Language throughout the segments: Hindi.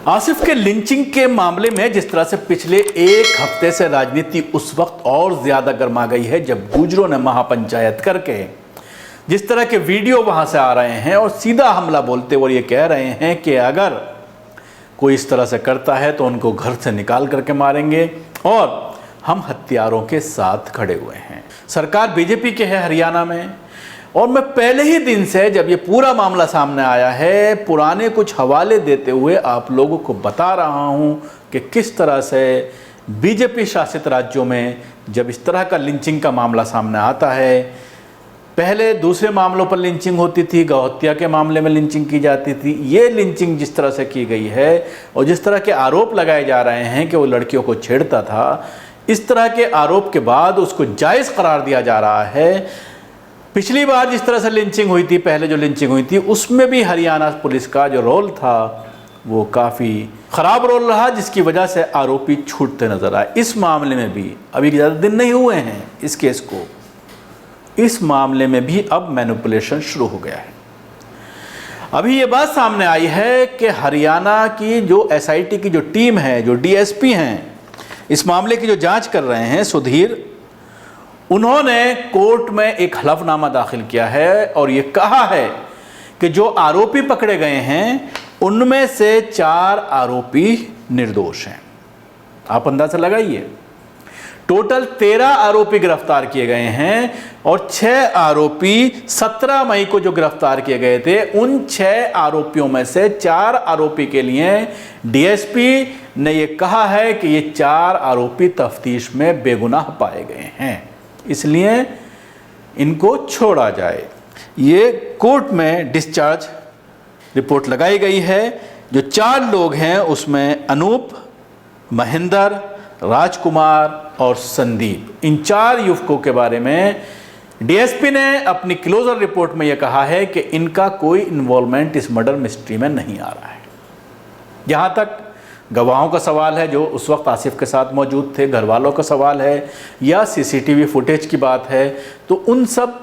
आसिफ के लिंचिंग के मामले में जिस तरह से पिछले एक हफ्ते से राजनीति उस वक्त और ज्यादा गर्मा गई है जब गुजरों ने महापंचायत करके जिस तरह के वीडियो वहां से आ रहे हैं और सीधा हमला बोलते हुए ये कह रहे हैं कि अगर कोई इस तरह से करता है तो उनको घर से निकाल करके मारेंगे और हम हथियारों के साथ खड़े हुए हैं। सरकार बीजेपी के है हरियाणा में, और मैं पहले ही दिन से जब ये पूरा मामला सामने आया है पुराने कुछ हवाले देते हुए आप लोगों को बता रहा हूं कि किस तरह से बीजेपी शासित राज्यों में जब इस तरह का लिंचिंग का मामला सामने आता है, पहले दूसरे मामलों पर लिंचिंग होती थी, गौ हत्या के मामले में लिंचिंग की जाती थी, ये लिंचिंग जिस तरह से की गई है और जिस तरह के आरोप लगाए जा रहे हैं कि वो लड़कियों को छेड़ता था, इस तरह के आरोप के बाद उसको जायज़ करार दिया जा रहा है। पिछली बार जिस तरह से लिंचिंग हुई थी, पहले जो लिंचिंग हुई थी, उसमें भी हरियाणा पुलिस का जो रोल था वो काफ़ी ख़राब रोल रहा, जिसकी वजह से आरोपी छूटते नजर आए। इस मामले में भी अभी ज़्यादा दिन नहीं हुए हैं इस केस को, इस मामले में भी अब मैनिपुलेशन शुरू हो गया है। अभी ये बात सामने आई है कि हरियाणा की जो एसआईटी की जो टीम है, जो डीएसपी हैं, इस मामले की जो जांच कर रहे हैं सुधीर, उन्होंने कोर्ट में एक हलफनामा दाखिल किया है और ये कहा है कि जो आरोपी पकड़े गए हैं उनमें से 4 आरोपी निर्दोष हैं। आप अंदाजा लगाइए, टोटल 13 आरोपी गिरफ्तार किए गए हैं और 6 आरोपी 17 मई को जो गिरफ्तार किए गए थे, उन 6 आरोपियों में से 4 आरोपी के लिए डीएसपी ने ये कहा है कि ये 4 आरोपी तफ्तीश में बेगुनाह पाए गए हैं, इसलिए इनको छोड़ा जाए। ये कोर्ट में डिस्चार्ज रिपोर्ट लगाई गई है। जो 4 लोग हैं उसमें अनूप, महेंद्र, राजकुमार और संदीप, इन 4 युवकों के बारे में डीएसपी ने अपनी क्लोजर रिपोर्ट में यह कहा है कि इनका कोई इन्वॉल्वमेंट इस मर्डर मिस्ट्री में नहीं आ रहा है। जहाँ तक गवाहों का सवाल है जो उस वक्त आसिफ के साथ मौजूद थे, घर वालों का सवाल है या सीसीटीवी फुटेज की बात है, तो उन सब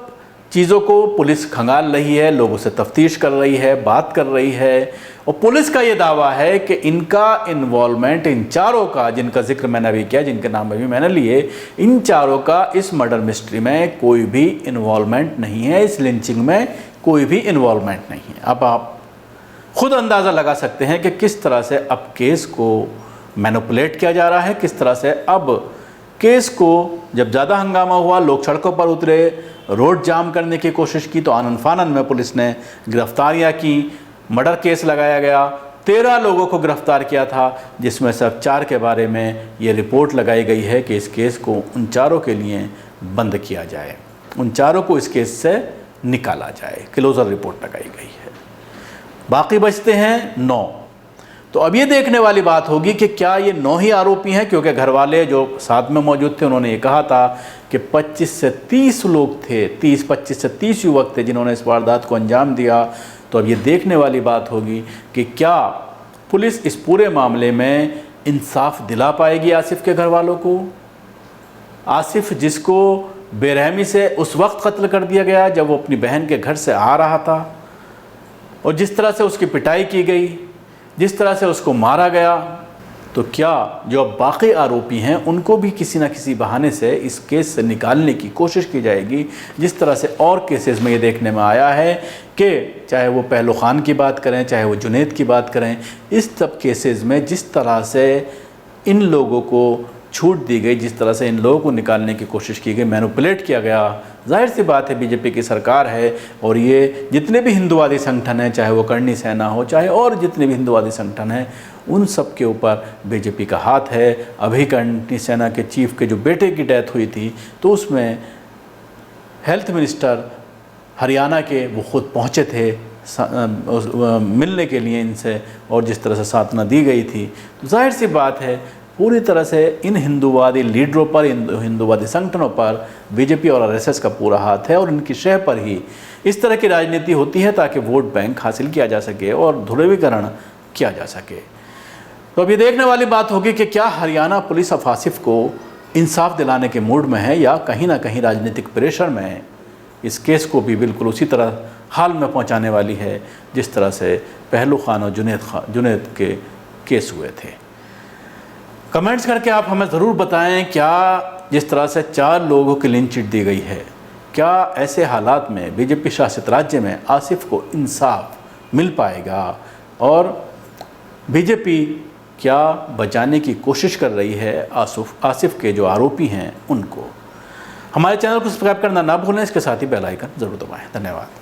चीज़ों को पुलिस खंगाल रही है, लोगों से तफ्तीश कर रही है, बात कर रही है, और पुलिस का ये दावा है कि इनका इन्वॉल्वमेंट, इन 4 का जिनका जिक्र मैंने अभी किया, जिनके नाम अभी मैंने लिए, इन 4 का इस मर्डर मिस्ट्री में कोई भी इन्वॉल्वमेंट नहीं है, इस लिंचिंग में कोई भी इन्वॉल्वमेंट नहीं है। अब आप खुद अंदाज़ा लगा सकते हैं कि किस तरह से अब केस को मैनिपुलेट किया जा रहा है, किस तरह से अब केस को, जब ज़्यादा हंगामा हुआ, लोग सड़कों पर उतरे, रोड जाम करने की कोशिश की, तो आनन फानन में पुलिस ने गिरफ्तारियां की, मर्डर केस लगाया गया, 13 लोगों को गिरफ्तार किया था, जिसमें से अब 4 के बारे में ये रिपोर्ट लगाई गई है कि इस केस को उन 4 के लिए बंद किया जाए, उन 4 को इस केस से निकाला जाए। क्लोजर रिपोर्ट लगाई गई है, बाकी बचते हैं 9। तो अब ये देखने वाली बात होगी कि क्या ये 9 ही आरोपी हैं, क्योंकि घर वाले जो साथ में मौजूद थे उन्होंने ये कहा था कि 25 से 30 लोग थे, 25 से 30 युवक थे जिन्होंने इस वारदात को अंजाम दिया। तो अब ये देखने वाली बात होगी कि क्या पुलिस इस पूरे मामले में इंसाफ दिला पाएगी आसिफ के घर वालों को। आसिफ जिसको बेरहमी से उस वक्त कत्ल कर दिया गया जब वो अपनी बहन के घर से आ रहा था, और जिस तरह से उसकी पिटाई की गई, जिस तरह से उसको मारा गया, तो क्या जो अब बाकी आरोपी हैं उनको भी किसी न किसी बहाने से इस केस से निकालने की कोशिश की जाएगी, जिस तरह से और केसेस में ये देखने में आया है कि चाहे वो पहलू खान की बात करें, चाहे वो जुनैद की बात करें, इस सब केसेस में जिस तरह से इन लोगों को छूट दी गई, जिस तरह से इन लोगों को निकालने की कोशिश की गई, मैनिपुलेट किया गया। जाहिर सी बात है बीजेपी की सरकार है और ये जितने भी हिंदुवादी संगठन हैं, चाहे वो करणी सेना हो, चाहे और जितने भी हिंदुवादी संगठन हैं, उन सब के ऊपर बीजेपी का हाथ है। अभी करणी सेना के चीफ के जो बेटे की डेथ हुई थी, तो उसमें हेल्थ मिनिस्टर हरियाणा के वो खुद पहुँचे थे मिलने के लिए इनसे, और जिस तरह से सांत्वना दी गई थी, तो जाहिर सी बात है पूरी तरह से इन हिंदुवादी लीडरों पर, हिंदुवादी संगठनों पर बीजेपी और आरएसएस का पूरा हाथ है, और इनकी शह पर ही इस तरह की राजनीति होती है ताकि वोट बैंक हासिल किया जा सके और ध्रुवीकरण किया जा सके। तो अब ये देखने वाली बात होगी कि क्या हरियाणा पुलिस अब आसिफ को इंसाफ दिलाने के मूड में है या कहीं ना कहीं राजनीतिक प्रेशर में इस केस को भी बिल्कुल उसी तरह हाल में पहुंचाने वाली है जिस तरह से पहलू खान और जुनैद के केस हुए थे। कमेंट्स करके आप हमें ज़रूर बताएं, क्या जिस तरह से 4 लोगों की क्लीन चिट दी गई है, क्या ऐसे हालात में बीजेपी शासित राज्य में आसिफ को इंसाफ मिल पाएगा और बीजेपी क्या बचाने की कोशिश कर रही है आसिफ के जो आरोपी हैं उनको। हमारे चैनल को सब्सक्राइब करना ना भूलें, इसके साथ ही बेल आइकन ज़रूर दबाएं। धन्यवाद।